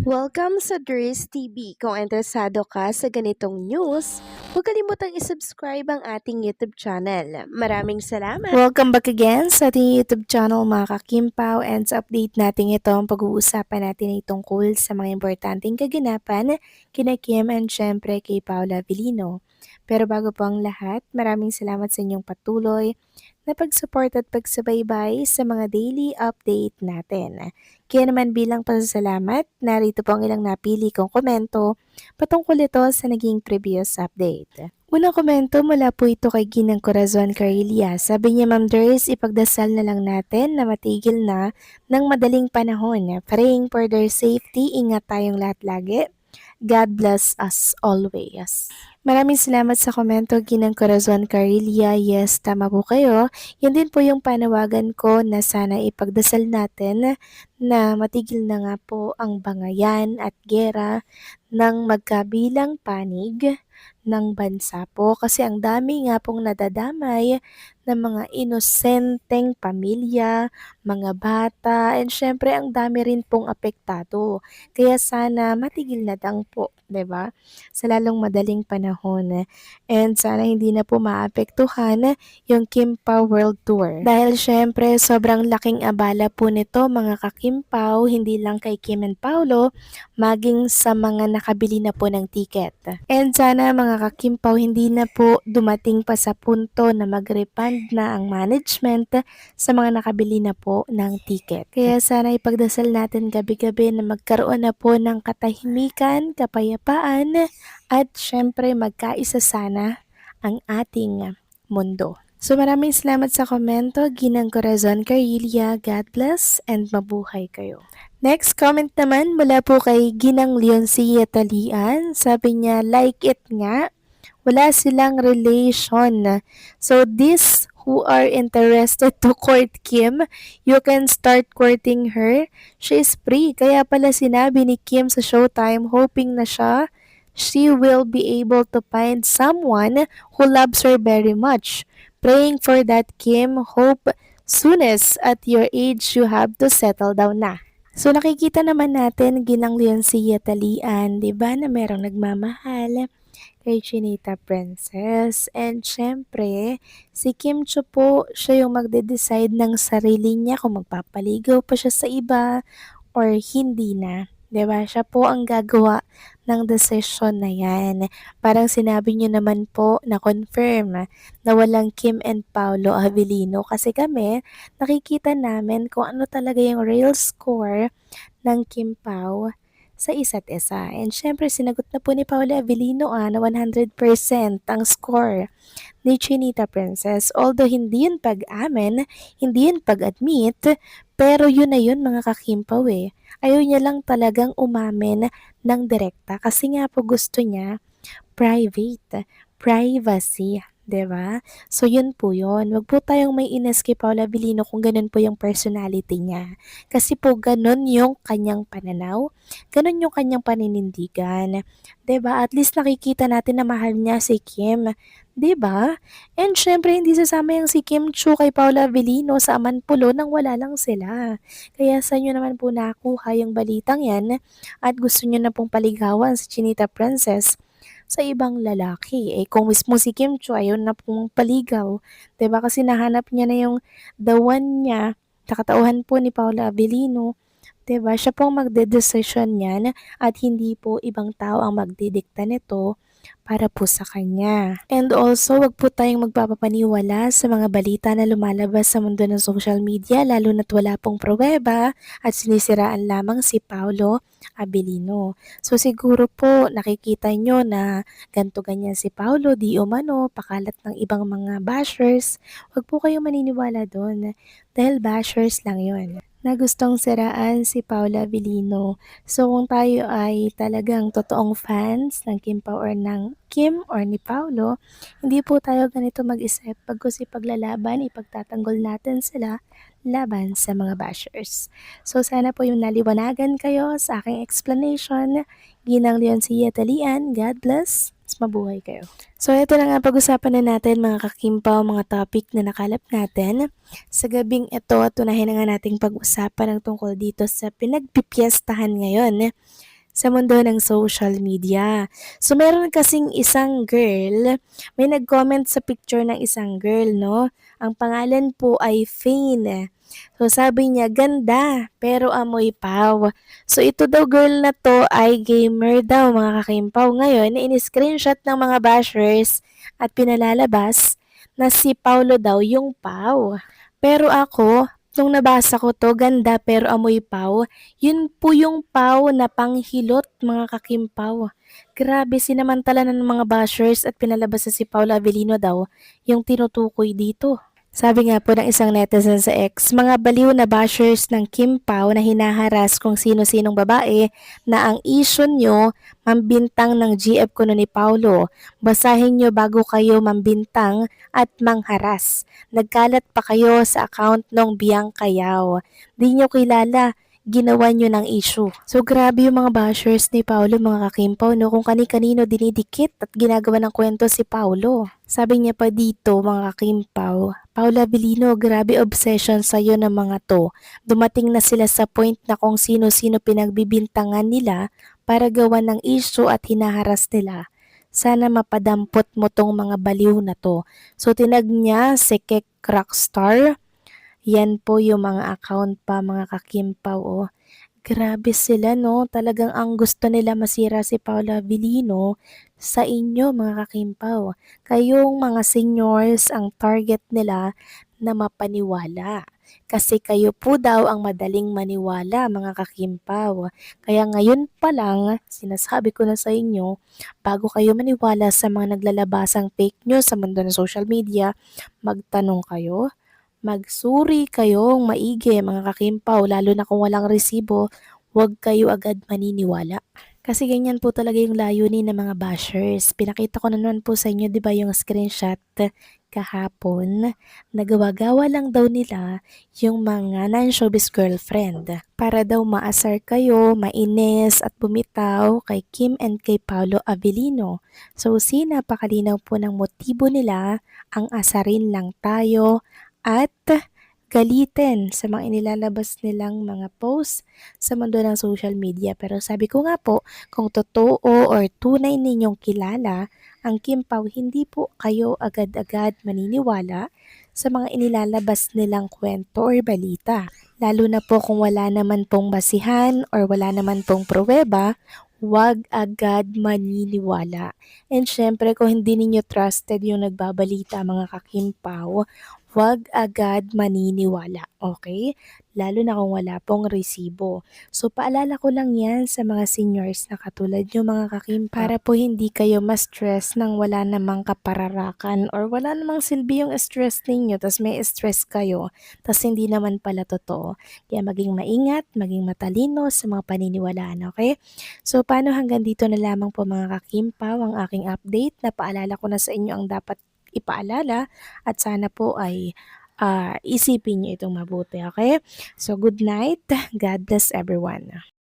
Welcome sa Dries TV. Kung interesado ka sa ganitong news, huwag kalimutang isubscribe ang ating YouTube channel. Maraming salamat! Welcome back again sa ating YouTube channel mga kakimpaw, and sa update natin ito ang pag-uusapan natin ay tungkol sa mga importanteng kaganapan kina Kim and syempre kay Paula Avellino. Pero bago po ang lahat, maraming salamat sa inyong patuloy na pag-support at pagsubaybay sa mga daily update natin. Kaya naman bilang pasasalamat, narito po ang ilang napili kong komento patungkol ito sa naging previous update. Unang komento mula po ito kay Ginang Corazon Carillia. Sabi niya, Ma'am Doris, ipagdasal na lang natin na matigil na ng madaling panahon. Praying for their safety, ingat tayong lahat lagi. God bless us always. Maraming salamat sa komento, Ginang Corazon Carillia. Yes, tama po kayo. Yan din po yung panawagan ko na sana ipagdasal natin na matigil na nga po ang bangayan at gera ng magkabilang panig ng bansa po, kasi ang dami nga pong nadadamay ng mga inosenteng pamilya, mga bata, and syempre ang dami rin pong apektado. Kaya sana matigil na lang po, 'di ba? Sa lalong madaling panahon. And sana hindi na po maapektuhan yung Kimpaw World Tour. Dahil syempre sobrang laking abala po nito mga kakimpaw, hindi lang kay Kim and Paulo, maging sa mga nakabili na po ng ticket. And sana mga kakimpaw, hindi na po dumating pa sa punto na mag-refund na ang management sa mga nakabili na po ng ticket. Kaya sana ipagdasal natin gabi-gabi na magkaroon na po ng katahimikan, kapayapaan, at syempre magkaisa sana ang ating mundo. So maraming salamat sa komento, Ginang Corazon Carillia. God bless and mabuhay kayo. Next comment naman mula po kay Ginang Leoncia Talian. Sabi niya, like it nga, wala silang relation. So this who are interested to court Kim, you can start courting her. She is free. Kaya pala sinabi ni Kim sa Showtime, hoping na she will be able to find someone who loves her very much. Praying for that, Kim. Hope soonest at your age you have to settle down na. So nakikita naman natin Ginang Leoncia Talian, 'di ba, na merong nagmamahal kay Chinita Princess. And syempre, si Kim Cho po, siya yung magde-decide ng sarili niya kung magpapaligaw pa siya sa iba or hindi na. 'Di ba? Siya po ang gagawa ng decision na yan. Parang sinabi niyo naman po na confirm na walang Kim and Paulo Avellino, kasi kami nakikita namin kung ano talaga yung real score ng Kim Pao sa isa't isa. And syempre, sinagot na po ni Paula Avellino na 100% ang score ni Chinita Princess. Although hindi yun pag-amin, hindi yun pag-admit, pero yun na yun mga kakimpaw eh. Ayaw niya lang talagang umamin ng direkta kasi nga po gusto niya private, privacy. 'Di ba? So yun po yun. Wag po tayong may ines kay Paula Avellino kung ganun po yung personality niya. Kasi po ganun yung kanyang pananaw, ganun yung kanyang paninindigan. 'Di ba? At least nakikita natin na mahal niya si Kim. 'Di ba? And syempre hindi sasama yung si Kim Chu kay Paula Avellino sa Amanpulo nang wala lang sila. Kaya sa inyo naman po nakuha yung balitang yan at gusto niyo na pong paligawan si Chinita Princess sa ibang lalaki. Eh kung mismo si Kim Chu ayaw na pong paligaw, 'di ba? Kasi nahanap niya na yung the one niya, nakatauhan po ni Paula Avellino. 'Di ba? Siya po ang magdedesisyon niyan at hindi po ibang tao ang magdidikta nito para po sa kanya. And also, wag po tayong magpapapaniwala sa mga balita na lumalabas sa mundo ng social media, lalo na't wala pong pruweba at sinisiraan lamang si Paolo Avellino. So siguro po nakikita nyo na ganto ganyan si Paolo, di umano, pakalat ng ibang mga bashers. Wag po kayong maniniwala doon dahil bashers lang yon na gustong siraan si Paula Avellino. So kung tayo ay talagang totoong fans ng Kim Pao or ng Kim or ni Paulo, hindi po tayo ganito mag-isip, pagkus ipaglalaban, ipagtatanggol natin sila laban sa mga bashers. So sana po yung naliwanagan kayo sa aking explanation. Ginang Leoncia Talian, God bless. Mas mabuhay kayo. So ito na nga pag-usapan na natin mga kakimpaw, mga topic na nakalap natin. Sa gabing ito, tunahin na nga nating pag-usapan ang tungkol dito sa pinagpipiestahan ngayon sa mundo ng social media. So meron kasing isang girl, may nag-comment sa picture ng isang girl, no? Ang pangalan po ay Fane. So sabi niya, ganda, pero amoy paw. So ito daw girl na to ay gamer daw mga kakimpaw. Ngayon, in-screenshot ng mga bashers at pinalalabas na si Paulo daw yung paw. Pero ako, nung nabasa ko to, ganda pero amoy paw, yun po yung paw na panghilot mga kakimpaw. Grabe, sinamantala ng mga bashers at pinalabas na si Paula Avellino daw yung tinutukoy dito. Sabi nga po ng isang netizen sa X, mga baliw na bashers ng Kim Pao na hinaharas kung sino-sinong babae na ang issue nyo mambintang ng GF kuno ni Paulo. Basahin nyo bago kayo mambintang at mangharas. Nagkalat pa kayo sa account ng Biang Kayaw. Di nyo kilala, ginawa nyo ng issue. So grabe yung mga bashers ni Paulo mga kakimpaw no, kung kani-kanino dinidikit at ginagawa ng kwento si Paulo. Sabi niya pa dito mga kakimpaw, Paula Avellino, grabe obsession sa'yo ng mga to. Dumating na sila sa point na kung sino-sino pinagbibintangan nila para gawa ng issue at hinaharas nila. Sana mapadampot mo tong mga baliw na to. So tinag niya si Kek Rockstar. Yan po yung mga account pa mga kakimpaw oh. Grabe sila no, talagang ang gusto nila masira si Paula Avellino sa inyo mga kakimpaw. Kayong mga seniors ang target nila na mapaniwala. Kasi kayo po daw ang madaling maniwala mga kakimpaw. Kaya ngayon pa lang, sinasabi ko na sa inyo, bago kayo maniwala sa mga naglalabasang fake news sa mundo ng social media, magtanong kayo, magsuri kayong maigi mga kakimpaw, lalo na kung walang resibo, huwag kayo agad maniniwala. Kasi ganyan po talaga yung layunin ng mga bashers. Pinakita ko na naman po sa inyo, di ba, yung screenshot kahapon. Nagawa-gawa lang daw nila yung mga non-showbiz girlfriend para daw maasar kayo, mainis at bumitaw kay Kim and kay Paolo Avellino. So, napakalinaw po ng motibo nila, ang asarin lang tayo at galitin sa mga inilalabas nilang mga posts sa mundo ng social media. Pero sabi ko nga po, kung totoo or tunay ninyong kilala ang Kim Pao, hindi po kayo agad-agad maniniwala sa mga inilalabas nilang kwento or balita. Lalo na po kung wala naman pong basihan or wala naman pong pruweba, huwag agad maniniwala. And syempre kung hindi ninyo trusted yung nagbabalita mga kakimpaw, huwag agad maniniwala, okay? Lalo na kung wala pong resibo. So paalala ko lang yan sa mga seniors na katulad nyo mga kakimpaw para po hindi kayo ma-stress nang wala namang kapararakan or wala namang silbi yung stress ninyo tas may stress kayo tas hindi naman pala totoo. Kaya maging maingat, maging matalino sa mga paniniwalaan, okay? So paano hanggang dito na lamang po mga kakimpaw ang aking update na paalala ko na sa inyo ang dapat ipaalala at sana po ay isipin niyo itong mabuti, okay? So good night. God bless everyone.